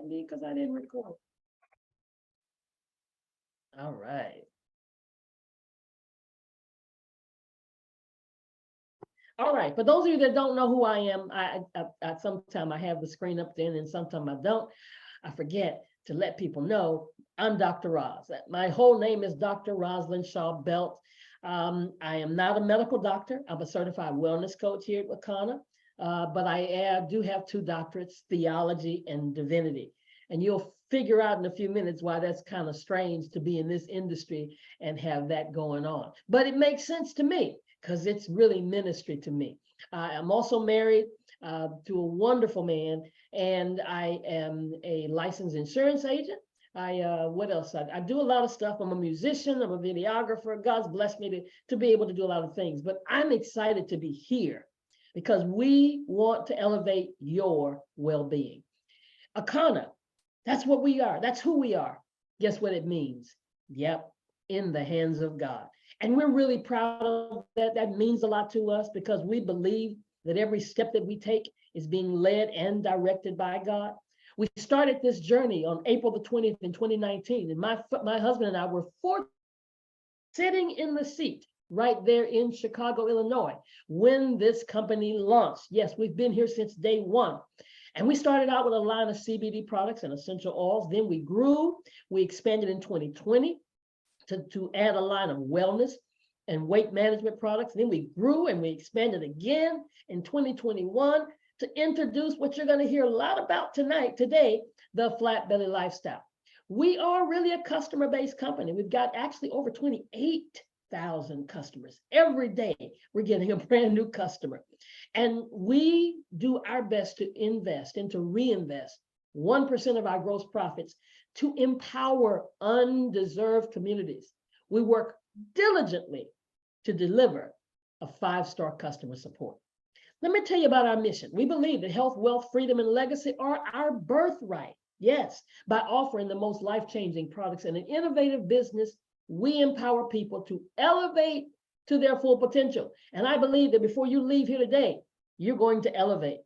me because I didn't record. All right. All right. For those of you that don't know who I am, I sometimes I have the screen up there and sometimes I don't. I forget to let people know I'm Dr. Roz. My whole name is Dr. Rosalind Shaw Belt. I am not a medical doctor. I'm a certified wellness coach here at Wakana, but I do have 2 doctorates, theology and divinity. And you'll figure out in a few minutes why that's kind of strange to be in this industry and have that going on. But it makes sense to me because it's really ministry to me. I'm also married to a wonderful man, and I am a licensed insurance agent. What else? I do a lot of stuff. I'm a musician, I'm a videographer. God's blessed me to be able to do a lot of things, but I'm excited to be here because we want to elevate your well-being. Akana, that's what we are. That's who we are. Guess what it means? Yep, in the hands of God. And we're really proud of that. That means a lot to us because we believe that every step that we take is being led and directed by God. We started this journey on April the 20th in 2019, and my husband and I were sitting in the seat right there in Chicago, Illinois, when this company launched. Yes, we've been here since day one. And we started out with a line of CBD products and essential oils. Then we grew, we expanded in 2020 to add a line of wellness and weight management products. Then we grew and we expanded again in 2021 to introduce what you're going to hear a lot about today, the Flat Belly Lifestyle. We are really a customer-based company. We've got actually over 28,000 customers. Every day, we're getting a brand new customer. And we do our best to invest and to reinvest 1% of our gross profits to empower undeserved communities. We work diligently to deliver a 5-star customer support. Let me tell you about our mission. We believe that health, wealth, freedom, and legacy are our birthright. Yes, by offering the most life-changing products and an innovative business, we empower people to elevate to their full potential. And I believe that before you leave here today, you're going to elevate.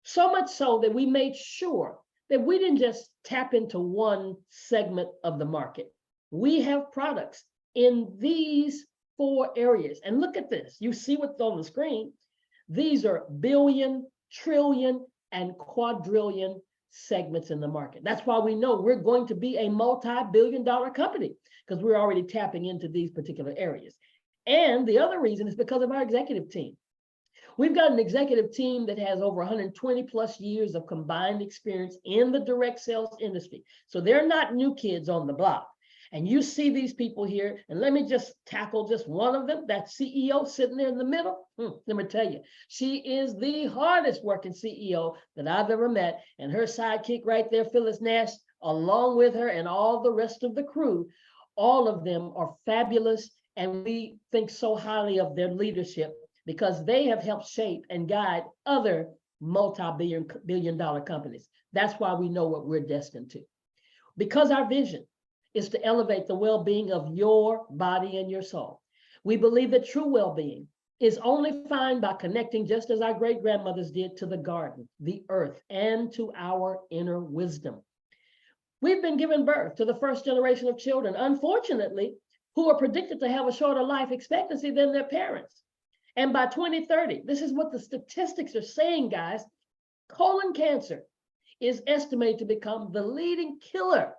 So much so that we made sure that we didn't just tap into one segment of the market. We have products in these 4 areas. And look at this. You see what's on the screen. These are billion, trillion, and quadrillion segments in the market. That's why we know we're going to be a multi-billion-dollar company because we're already tapping into these particular areas. And the other reason is because of our executive team. We've got an executive team that has over 120 plus years of combined experience in the direct sales industry. So they're not new kids on the block. And you see these people here, and let me just tackle just one of them, that CEO sitting there in the middle. Let me tell you, she is the hardest working CEO that I've ever met. And her sidekick right there, Phyllis Nash, along with her and all the rest of the crew, all of them are fabulous. And we think so highly of their leadership because they have helped shape and guide other multi-billion-dollar companies. That's why we know what we're destined to. Because our vision is to elevate the well-being of your body and your soul. We believe that true well-being is only found by connecting, just as our great-grandmothers did, to the garden, the earth, and to our inner wisdom. We've been given birth to the first generation of children, unfortunately, who are predicted to have a shorter life expectancy than their parents. And by 2030, this is what the statistics are saying, guys, colon cancer is estimated to become the leading killer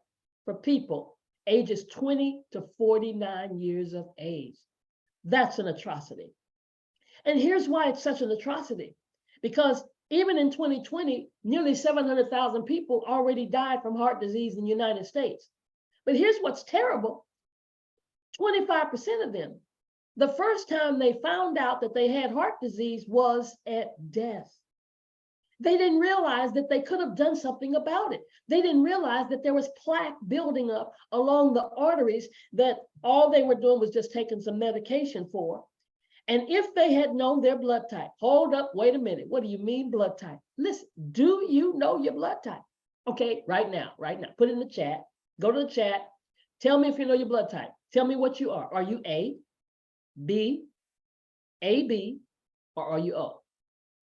for people ages 20 to 49 years of age. That's an atrocity. And here's why it's such an atrocity. Because even in 2020, nearly 700,000 people already died from heart disease in the United States. But here's what's terrible. 25% of them, the first time they found out that they had heart disease was at death. They didn't realize that they could have done something about it. They didn't realize that there was plaque building up along the arteries that all they were doing was just taking some medication for. And if they had known their blood type, hold up, wait a minute. What do you mean blood type? Listen, do you know your blood type? Okay, right now, put it in the chat. Go to the chat. Tell me if you know your blood type. Tell me what you are. Are you A, B, AB, or are you O?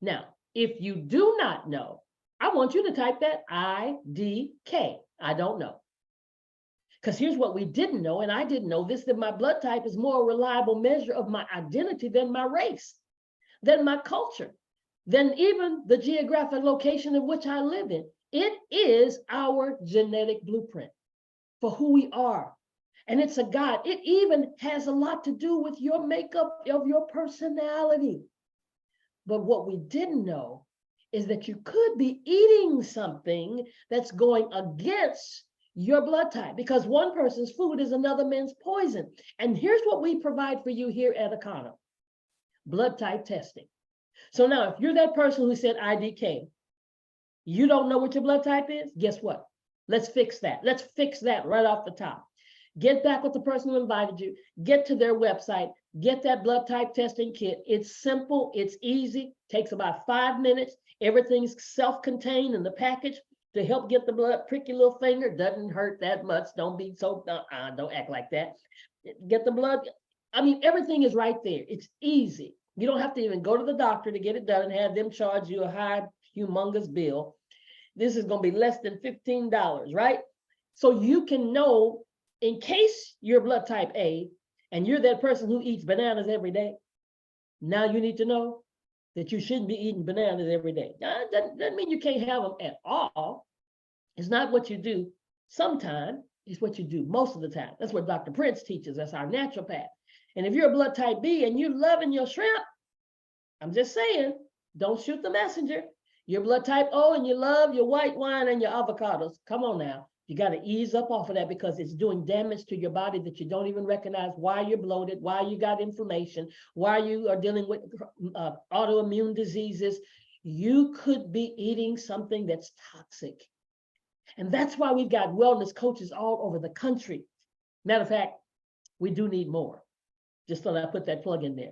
Now, if you do not know, I want you to type that IDK. I don't know. Because here's what we didn't know, and I didn't know this, that my blood type is more a reliable measure of my identity than my race, than my culture, than even the geographic location in which I live in. It is our genetic blueprint for who we are. And it's a guide. It even has a lot to do with your makeup of your personality. But what we didn't know is that you could be eating something that's going against your blood type, because one person's food is another man's poison. And here's what we provide for you here at Econo: blood type testing. So now, if you're that person who said IDK, you don't know what your blood type is, guess what? Let's fix that. Let's fix that right off the top. Get back with the person who invited you, get to their website, get that blood type testing kit. It's simple, it's easy, takes about 5 minutes. Everything's self-contained in the package to help get the blood, prick your little finger, doesn't hurt that much. Don't be so, don't act like that. Get the blood. I mean, everything is right there. It's easy. You don't have to even go to the doctor to get it done and have them charge you a high, humongous bill. This is going to be less than $15, right? So you can know, in case you're blood type A and you're that person who eats bananas every day, now you need to know that you shouldn't be eating bananas every day. Now, that doesn't mean you can't have them at all. It's not what you do sometime, it's what you do most of the time. That's what Dr. Prince teaches. That's our naturopath. And if you're a blood type B and you're loving your shrimp, I'm just saying, don't shoot the messenger. You're blood type O and you love your white wine and your avocados. Come on now. You got to ease up off of that, because it's doing damage to your body that you don't even recognize. Why you're bloated, why you got inflammation, why you are dealing with autoimmune diseases. You could be eating something that's toxic. And that's why we've got wellness coaches all over the country. Matter of fact, we do need more. Just thought I'd put that plug in there.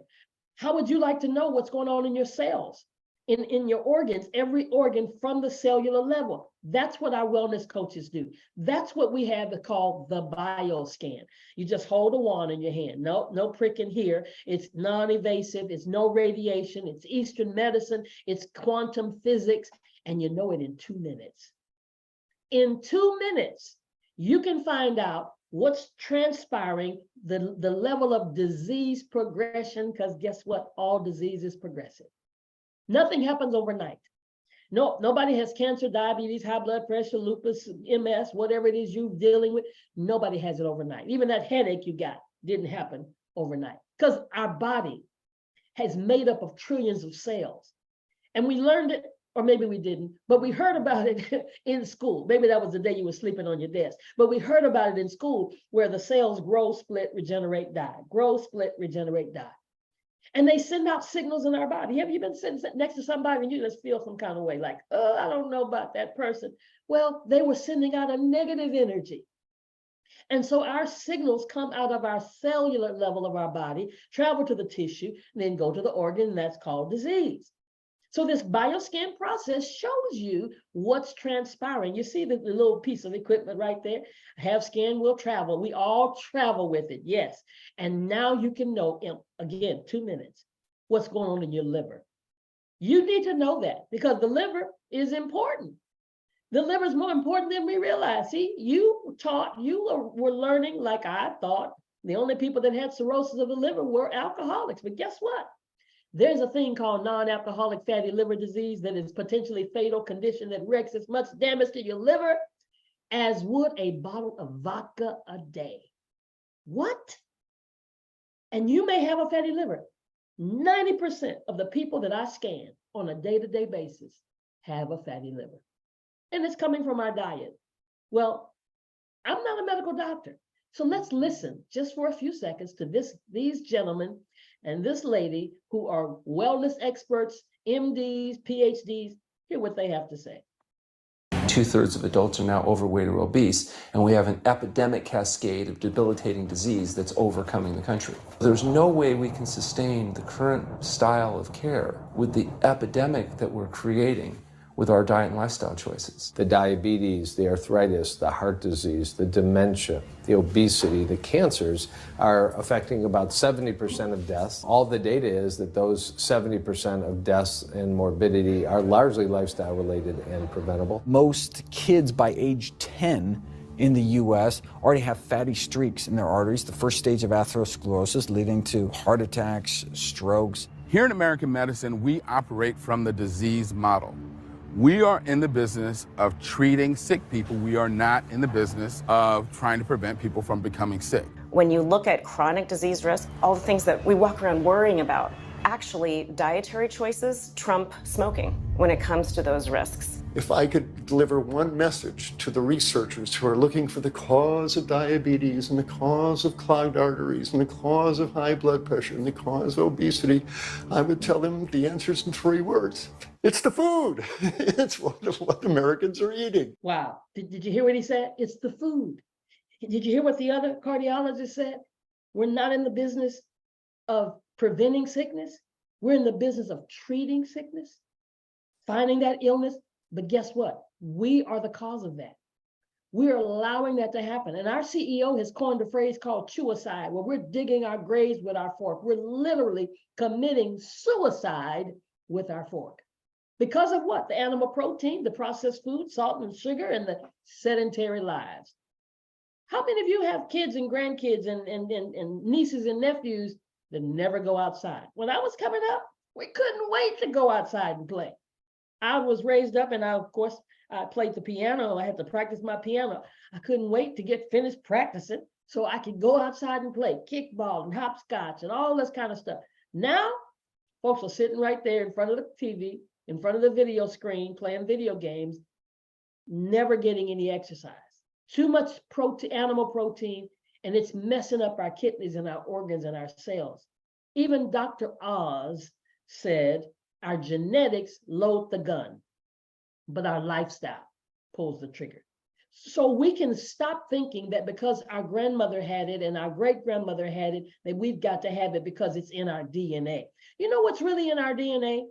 How would you like to know what's going on in your cells, in your organs, every organ from the cellular level? That's what our wellness coaches do. That's what we have called the bioscan. You just hold a wand in your hand. No pricking here. It's non-invasive. It's no radiation. It's Eastern medicine. It's quantum physics. And you know it in 2 minutes. In 2 minutes, you can find out what's transpiring, the level of disease progression, because guess what? All disease is progressive. Nothing happens overnight. No, nobody has cancer, diabetes, high blood pressure, lupus, MS, whatever it is you're dealing with. Nobody has it overnight. Even that headache you got didn't happen overnight, because our body is made up of trillions of cells. And we learned it, or maybe we didn't, but we heard about it in school. Maybe that was the day you were sleeping on your desk, but we heard about it in school, where the cells grow, split, regenerate, die, grow, split, regenerate, die. And they send out signals in our body. Have you been sitting next to somebody and you just feel some kind of way, like, oh, I don't know about that person? Well, they were sending out a negative energy. And so our signals come out of our cellular level of our body, travel to the tissue, and then go to the organ, and that's called disease. So this bioscan process shows you what's transpiring. You see the little piece of equipment right there? HavScan will travel. We all travel with it, yes. And now you can know, in, again, 2 minutes, what's going on in your liver. You need to know that, because the liver is important. The liver is more important than we realize. See, you were learning, like I thought, the only people that had cirrhosis of the liver were alcoholics. But guess what? There's a thing called non-alcoholic fatty liver disease that is potentially fatal condition that wreaks as much damage to your liver as would a bottle of vodka a day. What? And you may have a fatty liver. 90% of the people that I scan on a day-to-day basis have a fatty liver. And it's coming from our diet. Well, I'm not a medical doctor. So let's listen just for a few seconds to these gentlemen and this lady who are wellness experts, MDs, PhDs. Hear what they have to say. 2/3 of adults are now overweight or obese, and we have an epidemic cascade of debilitating disease that's overcoming the country. There's no way we can sustain the current style of care with the epidemic that we're creating with our diet and lifestyle choices. The diabetes, the arthritis, the heart disease, the dementia, the obesity, the cancers are affecting about 70% of deaths. All the data is that those 70% of deaths and morbidity are largely lifestyle related and preventable. Most kids by age 10 in the U.S. already have fatty streaks in their arteries, the first stage of atherosclerosis leading to heart attacks, strokes. Here in American medicine, we operate from the disease model. We are in the business of treating sick people. We are not in the business of trying to prevent people from becoming sick. When you look at chronic disease risk, all the things that we walk around worrying about, actually dietary choices trump smoking when it comes to those risks. If I could deliver one message to the researchers who are looking for the cause of diabetes and the cause of clogged arteries and the cause of high blood pressure and the cause of obesity, I would tell them the answer's in 3 words. It's the food. It's what Americans are eating. Wow. Did you hear what he said? It's the food. Did you hear what the other cardiologist said? We're not in the business of preventing sickness. We're in the business of treating sickness, finding that illness. But guess what? We are the cause of that. We're allowing that to happen. And our CEO has coined a phrase called chewicide, where we're digging our graves with our fork. We're literally committing suicide with our fork. Because of what? The animal protein, the processed food, salt and sugar, and the sedentary lives. How many of you have kids and grandkids and nieces and nephews that never go outside? When I was coming up, we couldn't wait to go outside and play. I was raised up and I played the piano. I had to practice my piano. I couldn't wait to get finished practicing so I could go outside and play kickball and hopscotch and all this kind of stuff. Now, folks are sitting right there in front of the TV, in front of the video screen, playing video games, never getting any exercise. Too much animal protein, and it's messing up our kidneys and our organs and our cells. Even Dr. Oz said, our genetics load the gun, but our lifestyle pulls the trigger. So we can stop thinking that because our grandmother had it and our great-grandmother had it, that we've got to have it because it's in our DNA. You know what's really in our DNA?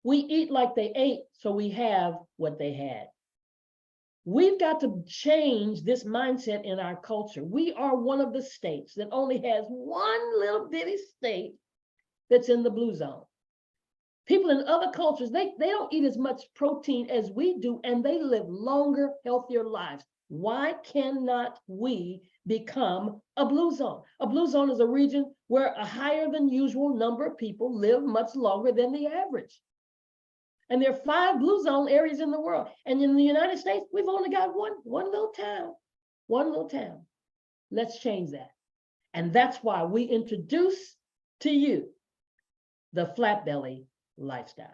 We eat like they ate, so we have what they had. We've got to change this mindset in our culture. We are one of the states that only has one little bitty state that's in the blue zone. People in other cultures, they don't eat as much protein as we do, and they live longer, healthier lives. Why cannot we become a blue zone? A blue zone is a region where a higher than usual number of people live much longer than the average. And there are 5 blue zone areas in the world. And in the United States, we've only got one little town. Let's change that. And that's why we introduce to you the Flat Belly lifestyle.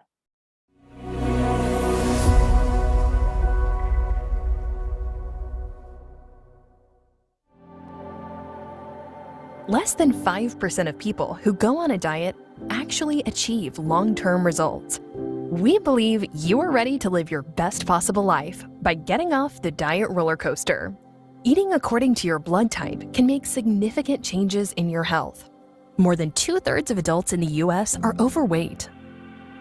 Less than 5% of people who go on a diet actually achieve long-term results. We believe you are ready to live your best possible life by getting off the diet roller coaster. Eating according to your blood type can make significant changes in your health. More than 2/3 of adults in the US are overweight.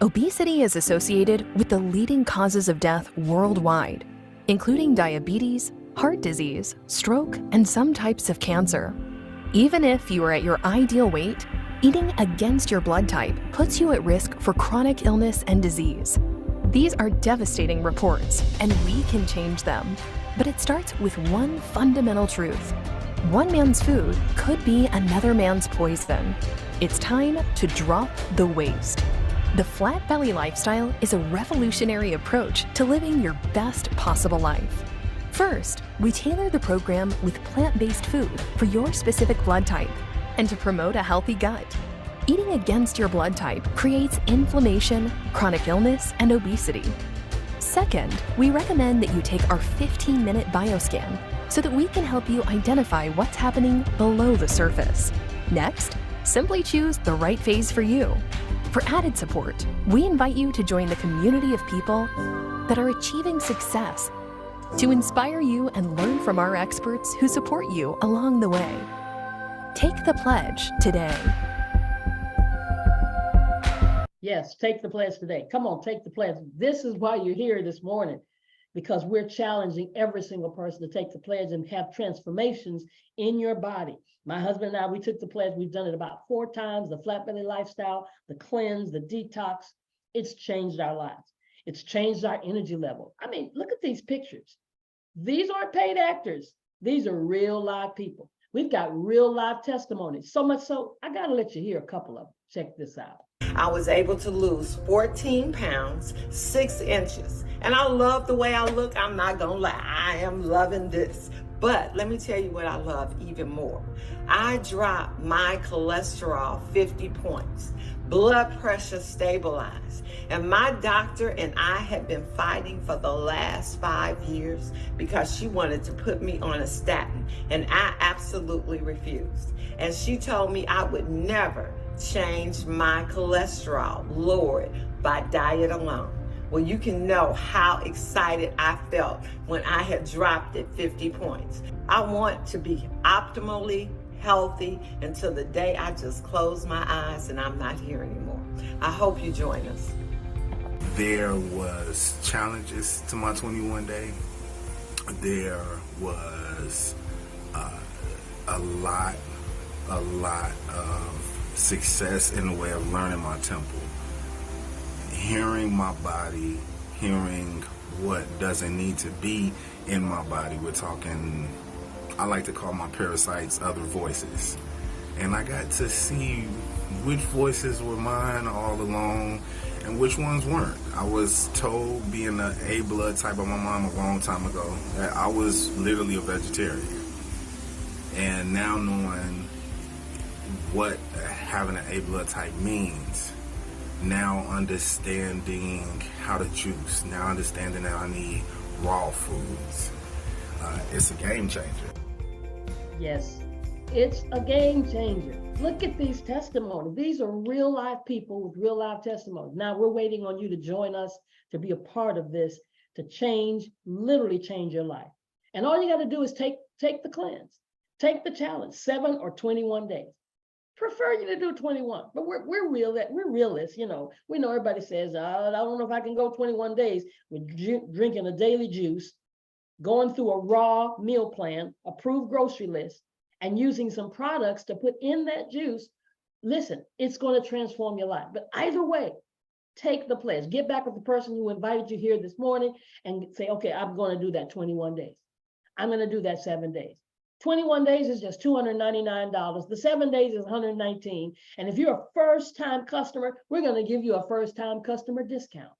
Obesity is associated with the leading causes of death worldwide, including diabetes, heart disease, stroke, and some types of cancer. Even if you are at your ideal weight, eating against your blood type puts you at risk for chronic illness and disease. These are devastating reports, and we can change them. But it starts with one fundamental truth. One man's food could be another man's poison. It's time to drop the waste. The Flat Belly lifestyle is a revolutionary approach to living your best possible life. First, we tailor the program with plant-based food for your specific blood type and to promote a healthy gut. Eating against your blood type creates inflammation, chronic illness, and obesity. Second, we recommend that you take our 15-minute bioscan so that we can help you identify what's happening below the surface. Next, simply choose the right phase for you. For added support, we invite you to join the community of people that are achieving success to inspire you and learn from our experts who support you along the way. Take the pledge today. Yes, take the pledge today. Come on, take the pledge. This is why you're here this morning, because we're challenging every single person to take the pledge and have transformations in your body. My husband and I, we took the pledge. We've done it about 4 times, the flat belly lifestyle, the cleanse, the detox. It's changed our lives. It's changed our energy level. I mean, look at these pictures. These aren't paid actors. These are real live people. We've got real live testimonies. So much so, I gotta let you hear a couple of them. Check this out. I was able to lose 14 pounds, 6 inches. And I love the way I look. I'm not gonna lie, I am loving this. But let me tell you what I love even more. I dropped my cholesterol 50 points, blood pressure stabilized. And my doctor and I had been fighting for the last 5 years because she wanted to put me on a statin, and I absolutely refused. And she told me I would never change my cholesterol, lower it by diet alone. Well, you can know how excited I felt when I had dropped it 50 points. I want to be optimally healthy until the day I just close my eyes and I'm not here anymore. I hope you join us. There was challenges to my 21 day. There was a lot of success in the way of learning my temple. Hearing my body, hearing what doesn't need to be in my body. We're talking, I like to call my parasites other voices. And I got to see which voices were mine all along and which ones weren't. I was told, being an A blood type of my mom a long time ago, that I was literally a vegetarian. And now knowing what having an A blood type means, now understanding how to juice, now understanding that I need raw foods, it's a game changer. Yes, it's a game changer. Look at these testimonies. These are real live people with real live testimonies. Now we're waiting on you to join us to be a part of this, to change, literally change your life. And all you got to do is take the cleanse, take the challenge, 7 or 21 days. Prefer you to do 21, but we're realists, you know. We know everybody says, I don't know if I can go 21 days with drinking a daily juice, going through a raw meal plan, approved grocery list, and using some products to put in that juice. Listen, it's going to transform your life. But either way, take the pledge. Get back with the person who invited you here this morning and say, okay, I'm going to do that 21 days. I'm going to do that 7 days. 21 days is just $299. The 7 days is $119. And if you're a first-time customer, we're going to give you a first-time customer discount.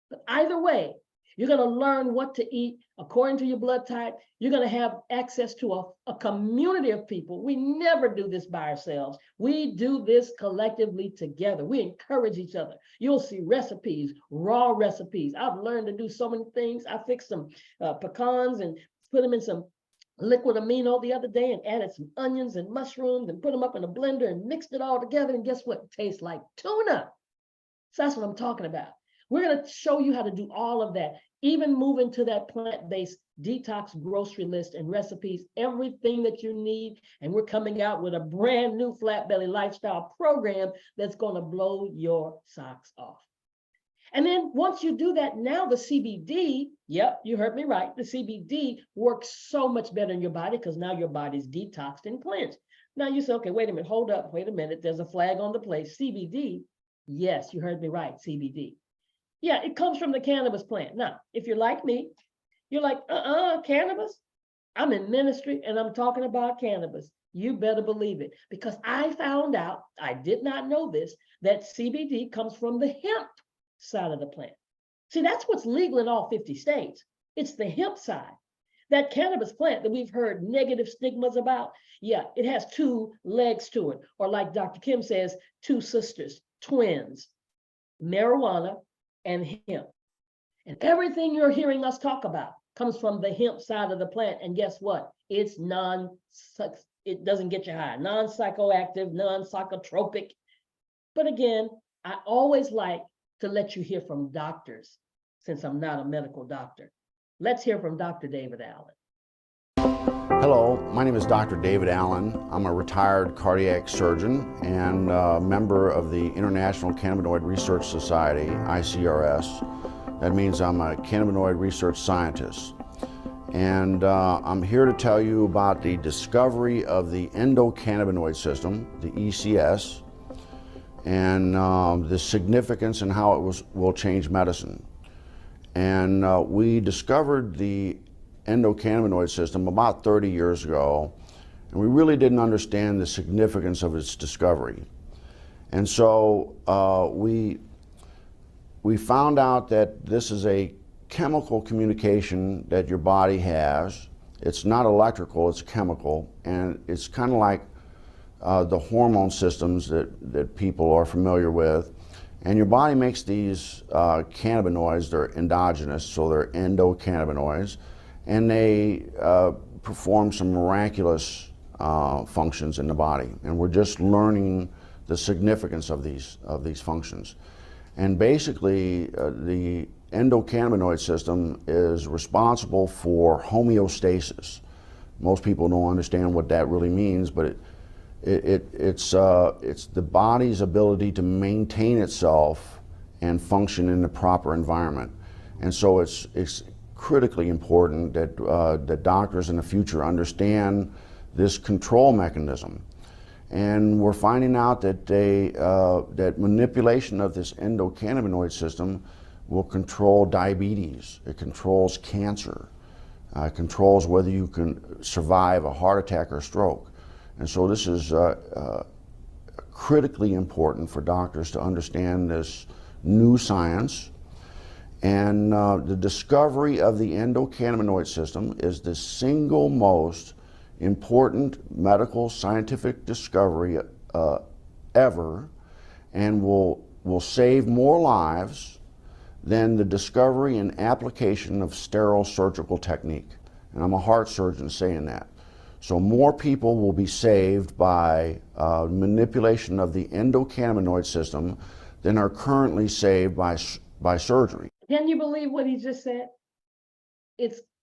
But either way, you're going to learn what to eat according to your blood type. You're going to have access to a community of people. We never do this by ourselves. We do this collectively together. We encourage each other. You'll see recipes, raw recipes. I've learned to do so many things. I fixed some pecans and put them in some liquid amino the other day and added some onions and mushrooms and put them up in a blender and mixed it all together. And guess what? It tastes like tuna. So that's what I'm talking about. We're going to show you how to do all of that, even move into that plant-based detox grocery list and recipes, everything that you need. And we're coming out with a brand new Flat Belly Lifestyle program that's going to blow your socks off. And then once you do that, now the CBD, yep, you heard me right, the CBD works so much better in your body because now your body's detoxed and cleansed. Now you say, okay, wait a minute, hold up, wait a minute, there's a flag on the place. CBD, yes, you heard me right, CBD. Yeah, it comes from the cannabis plant. Now, if you're like me, you're like, cannabis? I'm in ministry and I'm talking about cannabis. You better believe it, because I found out, I did not know this, that CBD comes from the hemp side of the plant. See, that's what's legal in all 50 states. It's the hemp side. That cannabis plant that we've heard negative stigmas about, yeah, it has 2 legs to it, or like Dr. Kim says, 2 sisters, twins, marijuana and hemp. And everything you're hearing us talk about comes from the hemp side of the plant. And guess what? It's it doesn't get you high, non-psychoactive, non-psychotropic. But again, I always like to let you hear from doctors, since I'm not a medical doctor. Let's hear from Dr. David Allen. Hello, my name is Dr. David Allen. I'm a retired cardiac surgeon and a member of the International Cannabinoid Research Society, ICRS. That means I'm a cannabinoid research scientist. And I'm here to tell you about the discovery of the endocannabinoid system, the ECS, and the significance and how it will change medicine. And we discovered the endocannabinoid system about 30 years ago, and we really didn't understand the significance of its discovery. And so we found out that this is a chemical communication that your body has. It's not electrical, it's chemical, and it's kind of like the hormone systems that people are familiar with. And your body makes these cannabinoids. They're endogenous, so they're endocannabinoids, and they perform some miraculous functions in the body. And we're just learning the significance of these functions. And basically, the endocannabinoid system is responsible for homeostasis. Most people don't understand what that really means, but it's the body's ability to maintain itself and function in the proper environment. And so it's critically important that that doctors in the future understand this control mechanism. And we're finding out that that manipulation of this endocannabinoid system will control diabetes. It controls cancer. It controls whether you can survive a heart attack or stroke. And so this is critically important for doctors to understand this new science. And the discovery of the endocannabinoid system is the single most important medical scientific discovery ever, and will save more lives than the discovery and application of sterile surgical technique. And I'm a heart surgeon saying that. So more people will be saved by manipulation of the endocannabinoid system than are currently saved by surgery. Can you believe what he just said?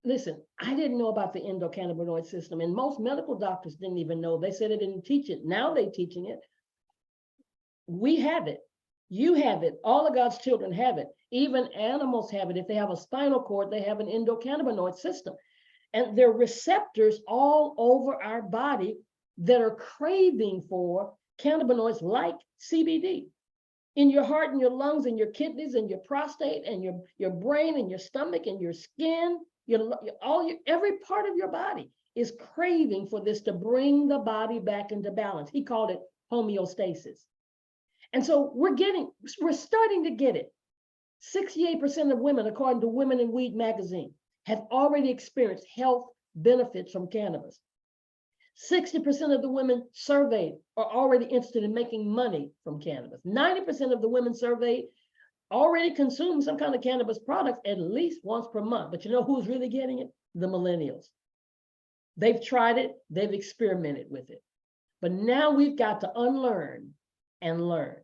Listen, I didn't know about the endocannabinoid system, and most medical doctors didn't even know. They said they didn't teach it. Now they're teaching it. We have it. You have it. All of God's children have it. Even animals have it. If they have a spinal cord, they have an endocannabinoid system. And there are receptors all over our body that are craving for cannabinoids like CBD. In your heart and your lungs and your kidneys and your prostate and your brain and your stomach and your skin, every part of your body is craving for this to bring the body back into balance. He called it homeostasis. And so we're starting to get it. 68% of women, according to Women in Weed magazine, have already experienced health benefits from cannabis. 60% of the women surveyed are already interested in making money from cannabis. 90% of the women surveyed already consume some kind of cannabis products at least once per month. But you know who's really getting it? The millennials. They've tried it, they've experimented with it. But now we've got to unlearn and learn.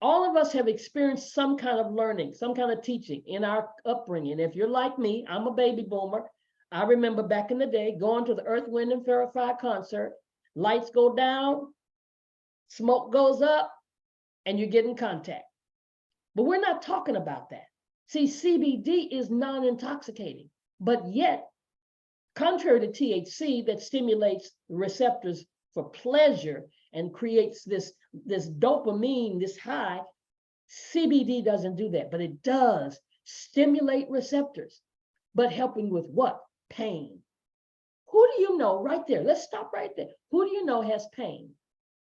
All of us have experienced some kind of learning, some kind of teaching in our upbringing. If you're like me, I'm a baby boomer. I remember back in the day going to the Earth, Wind, and Fairy Fire concert. Lights go down, smoke goes up, and you get in contact. But we're not talking about that. See, CBD is non-intoxicating, but yet, contrary to THC that stimulates receptors for pleasure and creates this dopamine, this high, CBD doesn't do that, but it does stimulate receptors, but helping with what? Pain. Who do you know right there? Let's stop right there. Who do you know has pain?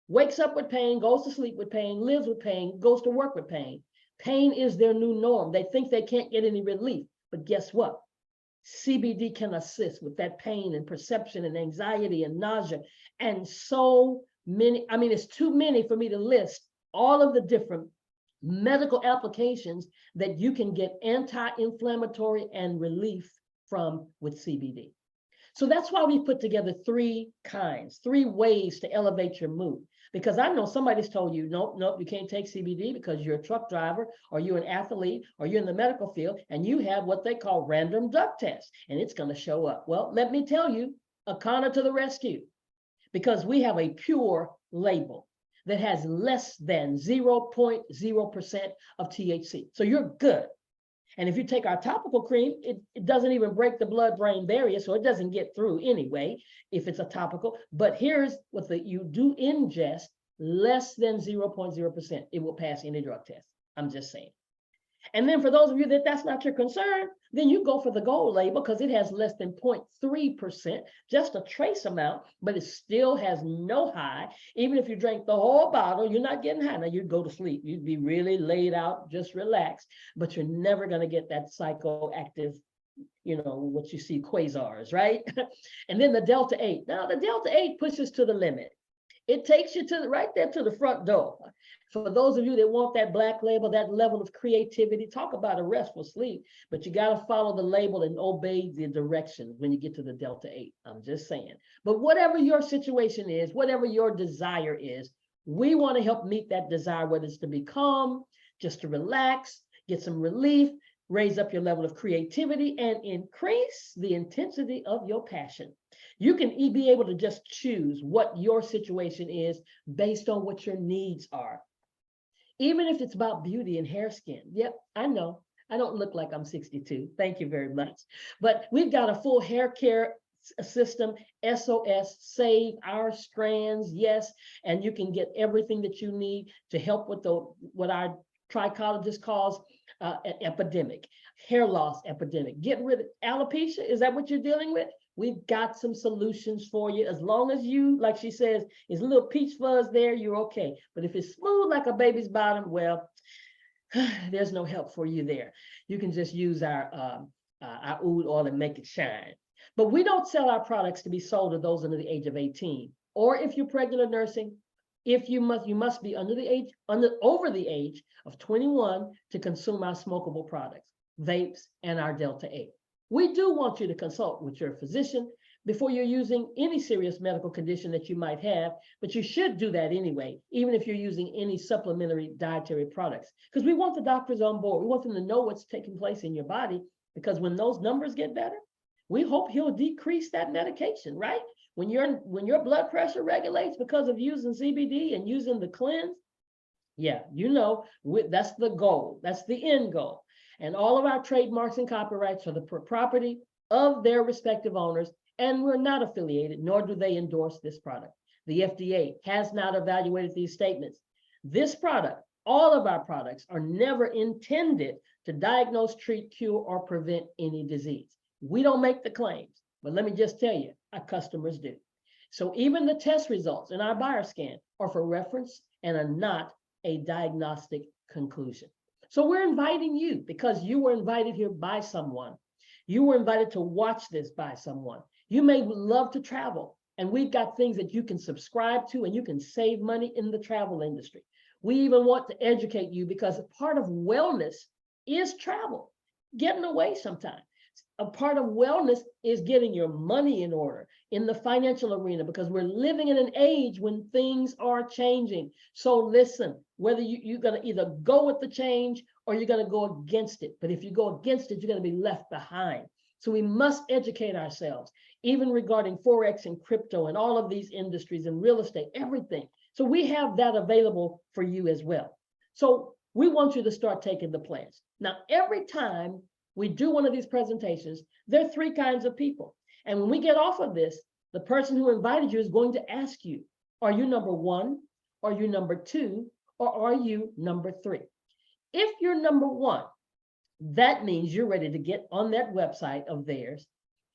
Wakes up with pain, goes to sleep with pain, lives with pain, goes to work with pain. Pain is their new norm. They think they can't get any relief, but guess what? CBD can assist with that pain and perception and anxiety and nausea and so many. I mean, it's too many for me to list all of the different medical applications that you can get anti-inflammatory and relief from with CBD. So that's why we put together three ways to elevate your mood. Because I know somebody's told you, nope, you can't take CBD because you're a truck driver or you're an athlete or you're in the medical field and you have what they call random drug tests and it's going to show up. Well, let me tell you, Akana to the rescue, because we have a pure label that has less than 0.0% of THC. So you're good. And if you take our topical cream, it doesn't even break the blood-brain barrier, so it doesn't get through anyway, if it's a topical. But here's what you do ingest, less than 0.0%. It will pass any drug test. I'm just saying. And then for those of you that's not your concern, then you go for the gold label because it has less than 0.3%, just a trace amount, but it still has no high. Even if you drink the whole bottle, you're not getting high. Now you'd go to sleep. You'd be really laid out, just relaxed, but you're never going to get that psychoactive, what you see, quasars, right? And then the Delta 8. Now the Delta 8 pushes to the limit. It takes you right there to the front door. For those of you that want that black label, that level of creativity, talk about a restful sleep, but you got to follow the label and obey the directions when you get to the Delta 8. I'm just saying. But whatever your situation is, whatever your desire is, we want to help meet that desire, whether it's to be calm, just to relax, get some relief, raise up your level of creativity, and increase the intensity of your passion. You can be able to just choose what your situation is based on what your needs are. Even if it's about beauty and hair skin. Yep, I know. I don't look like I'm 62. Thank you very much. But we've got a full hair care system, SOS, Save Our Strands, yes. And you can get everything that you need to help with what our trichologist calls an epidemic, hair loss epidemic. Get rid of alopecia. Is that what you're dealing with? We've got some solutions for you. As long as you, like she says, is a little peach fuzz there, you're okay. But if it's smooth like a baby's bottom, well, there's no help for you there. You can just use our oud oil and make it shine. But we don't sell our products to be sold to those under the age of 18. Or if you're pregnant or nursing, you must be over the age of 21 to consume our smokable products, vapes, and our Delta 8. We do want you to consult with your physician before you're using any serious medical condition that you might have, but you should do that anyway, even if you're using any supplementary dietary products, because we want the doctors on board. We want them to know what's taking place in your body, because when those numbers get better, we hope he'll decrease that medication, right? When your blood pressure regulates because of using CBD and using the cleanse, yeah, that's the goal. That's the end goal. And all of our trademarks and copyrights are the property of their respective owners, and we're not affiliated, nor do they endorse this product. The FDA has not evaluated these statements. This product, all of our products, are never intended to diagnose, treat, cure, or prevent any disease. We don't make the claims, but let me just tell you, our customers do. So even the test results in our buyer scan are for reference and are not a diagnostic conclusion. So we're inviting you, because you were invited here by someone. You were invited to watch this by someone. You may love to travel, and we've got things that you can subscribe to, and you can save money in the travel industry. We even want to educate you, because part of wellness is travel, getting away sometimes. A part of wellness is getting your money in order in the financial arena, because we're living in an age when things are changing. So listen, whether you're going to either go with the change or you're going to go against it. But if you go against it, you're going to be left behind. So we must educate ourselves, even regarding Forex and crypto and all of these industries and real estate, everything. So we have that available for you as well. So we want you to start taking the plans. Now, every time we do one of these presentations, there are three kinds of people. And when we get off of this, the person who invited you is going to ask you, are you number one? Are you number two? Or are you number three? If you're number one, that means you're ready to get on that website of theirs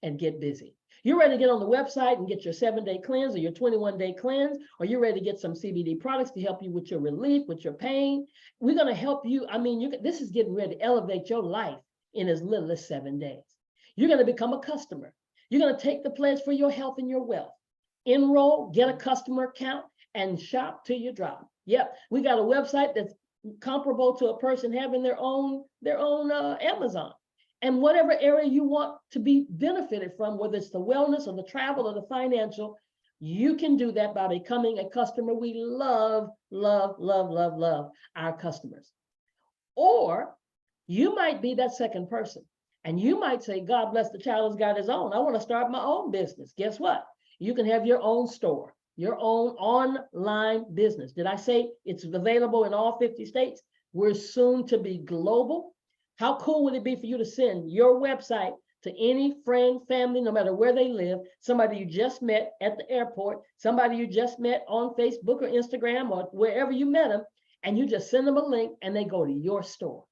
and get busy. You're ready to get on the website and get your 7-day cleanse or your 21-day cleanse, or you're ready to get some CBD products to help you with your relief, with your pain. We're going to help you. I mean, this is getting ready to elevate your life in as little as 7 days. You're going to become a customer. You're going to take the pledge for your health and your wealth. Enroll, get a customer account, and shop till you drop. Yep, we got a website that's comparable to a person having their own Amazon. And whatever area you want to be benefited from, whether it's the wellness or the travel or the financial, you can do that by becoming a customer. We love, love, love, love, love our customers. Or you might be that second person. And you might say, God bless the child has got his own. I want to start my own business. Guess what? You can have your own store, your own online business. Did I say it's available in all 50 states? We're soon to be global. How cool would it be for you to send your website to any friend, family, no matter where they live, somebody you just met at the airport, somebody you just met on Facebook or Instagram or wherever you met them, and you just send them a link and they go to your store.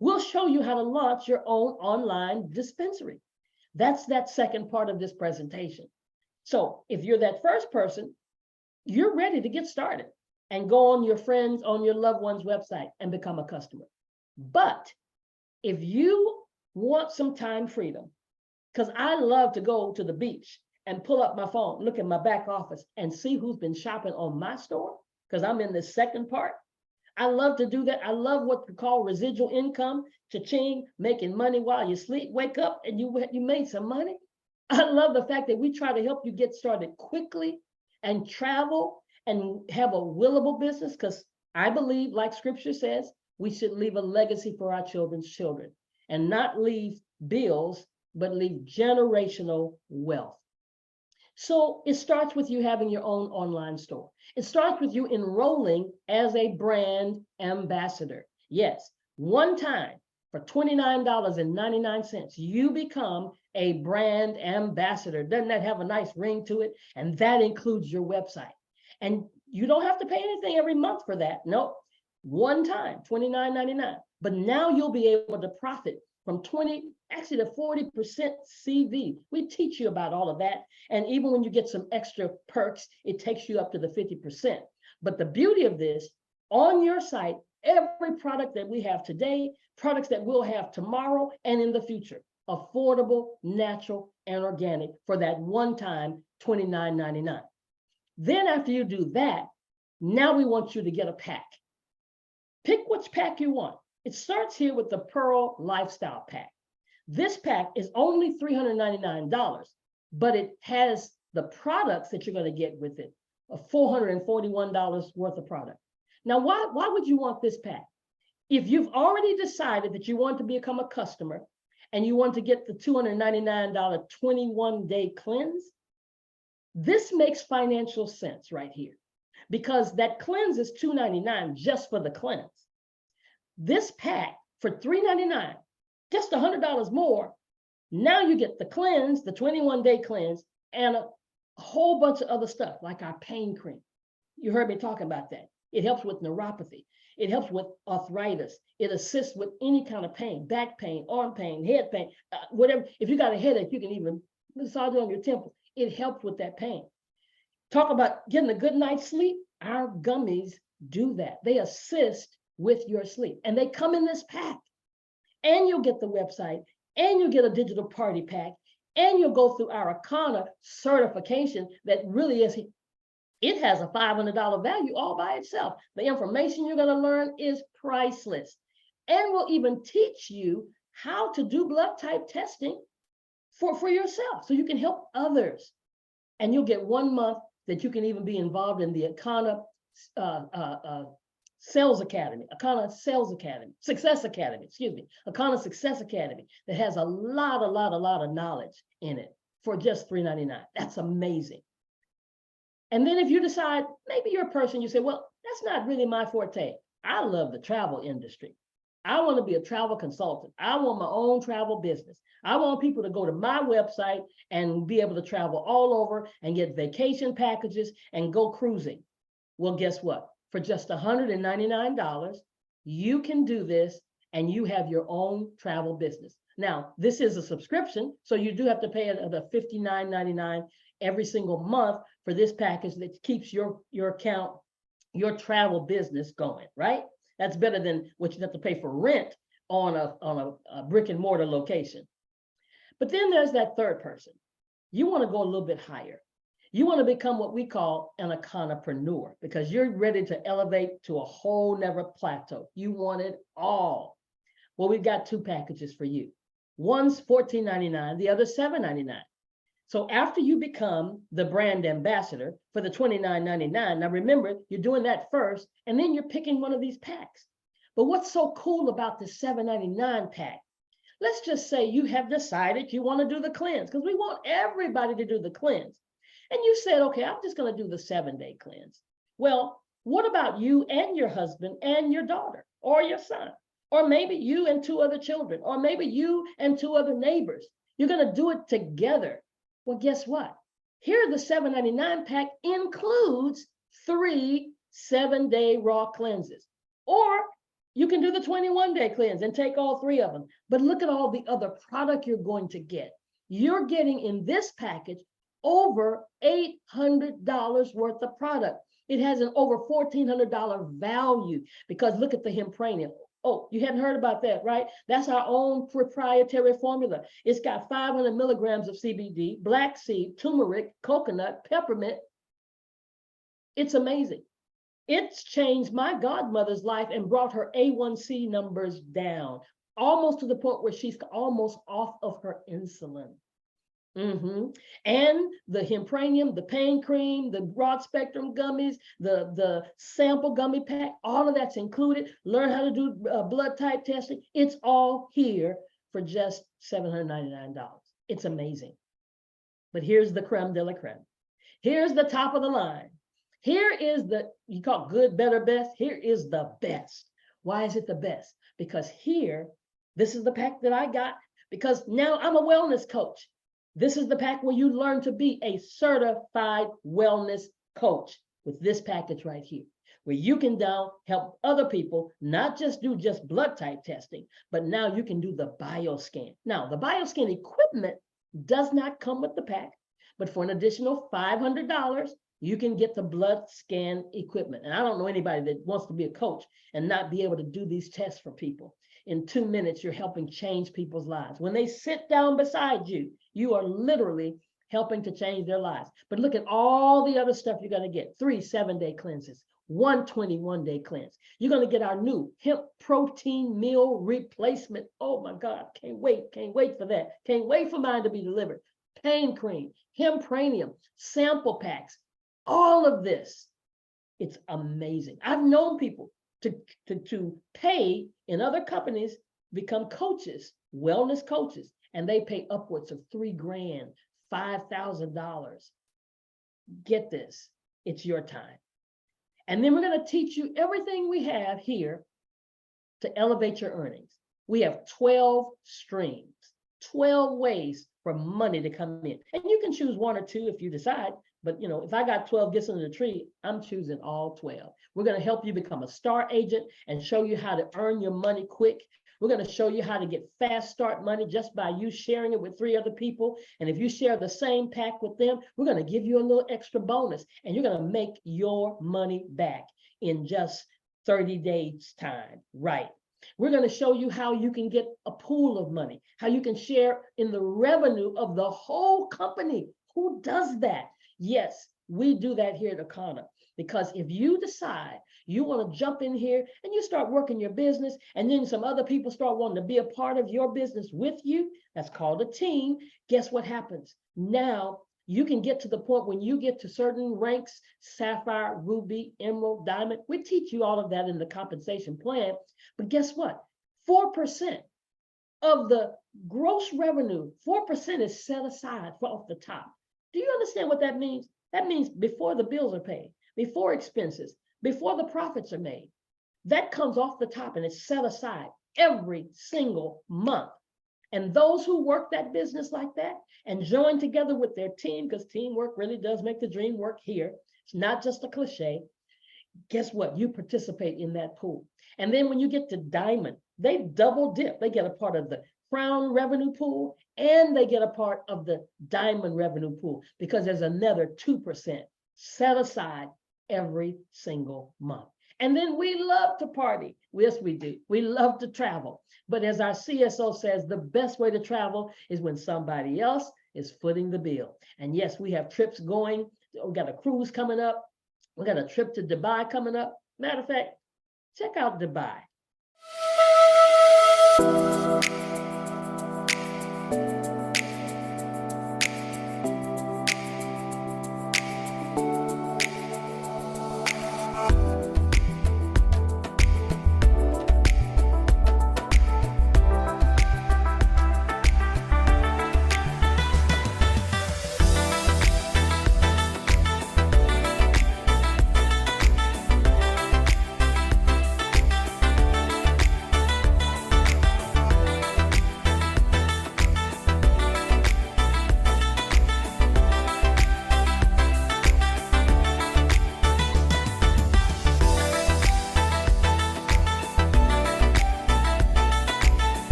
We'll show you how to launch your own online dispensary. That's that second part of this presentation. So if you're that first person, you're ready to get started and go on your friends, on your loved one's website and become a customer. But if you want some time freedom, because I love to go to the beach and pull up my phone, look at my back office and see who's been shopping on my store, because I'm in the second part. I love to do that. I love what we call residual income, cha-ching, making money while you sleep, wake up and you made some money. I love the fact that we try to help you get started quickly and travel and have a willable business, because I believe, like scripture says, we should leave a legacy for our children's children and not leave bills, but leave generational wealth. So it starts with you having your own online store. It starts with you enrolling as a brand ambassador. Yes, one time for $29.99, you become a brand ambassador. Doesn't that have a nice ring to it? And that includes your website. And you don't have to pay anything every month for that. Nope, one time, $29.99. But now you'll be able to profit from 20, actually the 40% CV. We teach you about all of that. And even when you get some extra perks, it takes you up to the 50%. But the beauty of this, on your site, every product that we have today, products that we'll have tomorrow and in the future, affordable, natural, and organic for that one-time $29.99. Then after you do that, now we want you to get a pack. Pick which pack you want. It starts here with the Pearl Lifestyle Pack. This pack is only $399, but it has the products that you're going to get with it, of $441 worth of product. Now, why would you want this pack? If you've already decided that you want to become a customer and you want to get the $299 21-day cleanse, this makes financial sense right here, because that cleanse is $299 just for the cleanse. This pack for $399, just $100 more. Now you get the cleanse, the 21-day cleanse, and a whole bunch of other stuff like our pain cream. You heard me talk about that. It helps with neuropathy. It helps with arthritis. It assists with any kind of pain, back pain, arm pain, head pain, whatever. If you got a headache, you can even massage it on your temple. It helps with that pain. Talk about getting a good night's sleep. Our gummies do that. They assist with your sleep, and they come in this pack. And you'll get the website, and you'll get a digital party pack, and you'll go through our Arcana certification that really is, it has a $500 value all by itself. The information you're going to learn is priceless. And we'll even teach you how to do blood type testing for yourself so you can help others. And you'll get 1 month that you can even be involved in the Arcana Sales Academy, Arcana Sales Academy, Success Academy, excuse me, Arcana Success Academy that has a lot of knowledge in it for just $399. That's amazing. And then if you decide, maybe you're a person, you say, well, that's not really my forte. I love the travel industry. I want to be a travel consultant. I want my own travel business. I want people to go to my website and be able to travel all over and get vacation packages and go cruising. Well, guess what? For just $199, you can do this and you have your own travel business. Now, this is a subscription, so you do have to pay the $59.99 every single month for this package that keeps your account, your travel business going, right? That's better than what you have to pay for rent on a brick and mortar location. But then there's that third person. You want to go a little bit higher. You want to become what we call an Arcanapreneur, because you're ready to elevate to a whole nother plateau. You want it all. Well, we've got two packages for you. One's $14.99, the other $7.99. So after you become the brand ambassador for the $29.99, now remember, you're doing that first, and then you're picking one of these packs. But what's so cool about the $7.99 pack? let's just say you have decided you want to do the cleanse, because we want everybody to do the cleanse. And you said, okay, I'm just going to do the 7-day cleanse. Well, what about you and your husband and your daughter or your son? Or maybe you and 2 other children, or maybe you and 2 other neighbors. You're going to do it together. Well, guess what? Here, the $7.99 pack includes 3 7-day raw cleanses. Or you can do the 21-day cleanse and take all 3 of them. But look at all the other product you're going to get. You're getting in this package over $800 worth of product. It has an over $1,400 value, because look at the Hempranium. Oh, you hadn't heard about that, right? That's our own proprietary formula. It's got 500 milligrams of CBD, black seed, turmeric, coconut, peppermint. It's amazing. It's changed my godmother's life and brought her A1C numbers down, almost to the point where she's almost off of her insulin. And the Hempranium, the pain cream, the broad spectrum gummies, the sample gummy pack, all of that's included. Learn how to do blood type testing. It's all here for just $799. It's amazing. But here's the creme de la creme. Here's the top of the line. Here is the, you call good, better, best. Here is the best. Why is it the best? Because here, this is the pack that I got, because now I'm a wellness coach. This is the pack where you learn to be a certified wellness coach with this package right here, where you can now help other people not just do just blood type testing, but now you can do the bioscan. Now, the bioscan equipment does not come with the pack, but for an additional $500, you can get the blood scan equipment. And I don't know anybody that wants to be a coach and not be able to do these tests for people. In 2 minutes, you're helping change people's lives. When they sit down beside you, you are literally helping to change their lives. But look at all the other stuff you're going to get. 3 7-day cleanses, 1 21-day cleanse. You're going to get our new hemp protein meal replacement. Oh my God, can't wait for that. Can't wait for mine to be delivered. Pain cream, Hempranium, sample packs, all of this. It's amazing. I've known people to pay in other companies, become coaches, wellness coaches, and they pay upwards of $3 grand, $5,000. Get this, it's your time. And then we're going to teach you everything we have here to elevate your earnings. We have 12 streams, 12 ways for money to come in. And you can choose 1 or 2 if you decide. But you know, if I got 12 gifts under the tree, I'm choosing all 12. We're going to help you become a star agent and show you how to earn your money quick. We're going to show you how to get fast start money just by you sharing it with 3 other people. And if you share the same pack with them, we're going to give you a little extra bonus, and you're going to make your money back in just 30 days time. Right. We're going to show you how you can get a pool of money, how you can share in the revenue of the whole company. Who does that? Yes, we do that here at Akana, because if you decide you want to jump in here and you start working your business, and then some other people start wanting to be a part of your business with you, that's called a team. Guess what happens? Now you can get to the point when you get to certain ranks, sapphire, ruby, emerald, diamond. We teach you all of that in the compensation plan. But guess what? 4% of the gross revenue, 4% is set aside for off the top. Do you understand what that means? That means before the bills are paid, before expenses, before the profits are made. That comes off the top and it's set aside every single month. And those who work that business like that and join together with their team, because teamwork really does make the dream work here. It's not just a cliche. Guess what? You participate in that pool. And then when you get to diamond, they double dip. They get a part of the crown revenue pool, and they get a part of the diamond revenue pool, because there's another 2% set aside every single month. And then we love to party. Yes, we do. We love to travel. But as our CSO says, the best way to travel is when somebody else is footing the bill. And yes, we have trips going. We got a cruise coming up. We got a trip to Dubai coming up. Matter of fact, check out Dubai.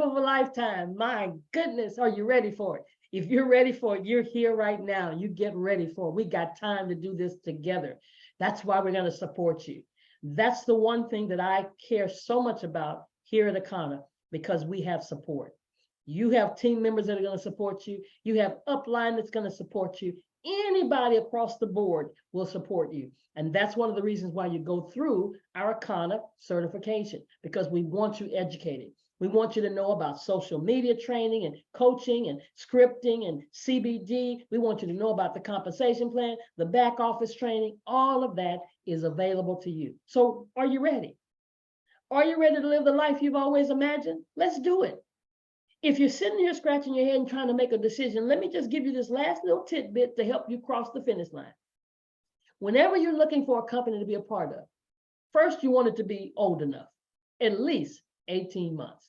of a lifetime. My goodness, are you ready for it? If you're ready for it, you're here right now. You get ready for it. We got time to do this together. That's why we're going to support you. That's the one thing that I care so much about here at Akana, because we have support. You have team members that are going to support you. You have upline that's going to support you. Anybody across the board will support you. And that's one of the reasons why you go through our Akana certification, because we want you educated. We want you to know about social media training and coaching and scripting and CBD. We want you to know about the compensation plan, the back office training. All of that is available to you. So are you ready? Are you ready to live the life you've always imagined? Let's do it. If you're sitting here scratching your head and trying to make a decision, let me just give you this last little tidbit to help you cross the finish line. Whenever you're looking for a company to be a part of, first you want it to be old enough, at least 18 months.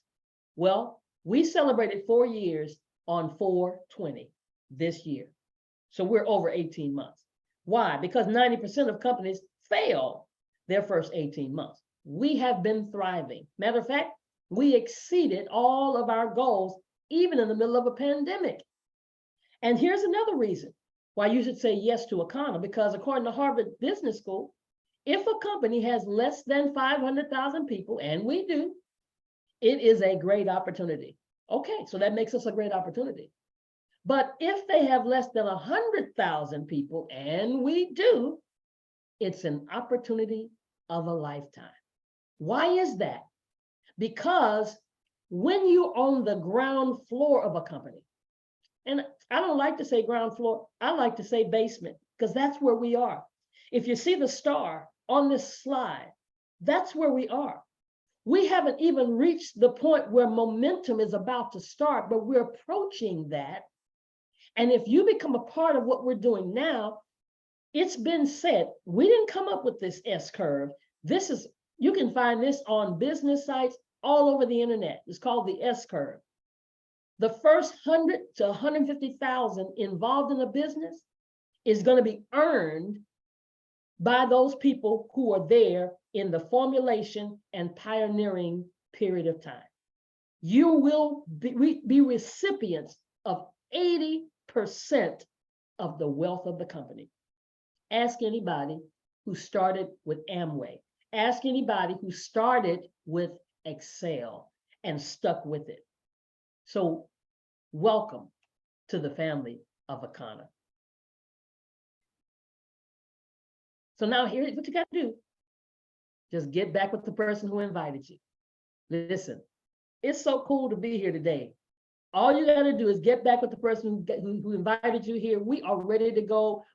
Well, we celebrated 4 years on 4/20 this year. So we're over 18 months. Why? Because 90% of companies fail their first 18 months. We have been thriving. Matter of fact, we exceeded all of our goals, even in the middle of a pandemic. And here's another reason why you should say yes to Akana, because according to Harvard Business School, if a company has less than 500,000 people, and we do, it is a great opportunity. Okay, so that makes us a great opportunity. But if they have less than 100,000 people, and we do, it's an opportunity of a lifetime. Why is that? Because when you're on the ground floor of a company, and I don't like to say ground floor, I like to say basement, because that's where we are. If you see the star on this slide, that's where we are. We haven't even reached the point where momentum is about to start, but we're approaching that. And if you become a part of what we're doing now, it's been said, we didn't come up with this S-curve. This is, you can find this on business sites all over the internet. It's called the S-curve. The first 100 to 150,000 involved in a business is going to be earned by those people who are there in the formulation and pioneering period of time. You will be recipients of 80% of the wealth of the company. Ask anybody who started with Amway. Ask anybody who started with Excel and stuck with it. So welcome to the family of Akana. So now here's what you got to do. Just get back with the person who invited you. Listen, it's so cool to be here today. All you got to do is get back with the person who invited you here. We are ready to go.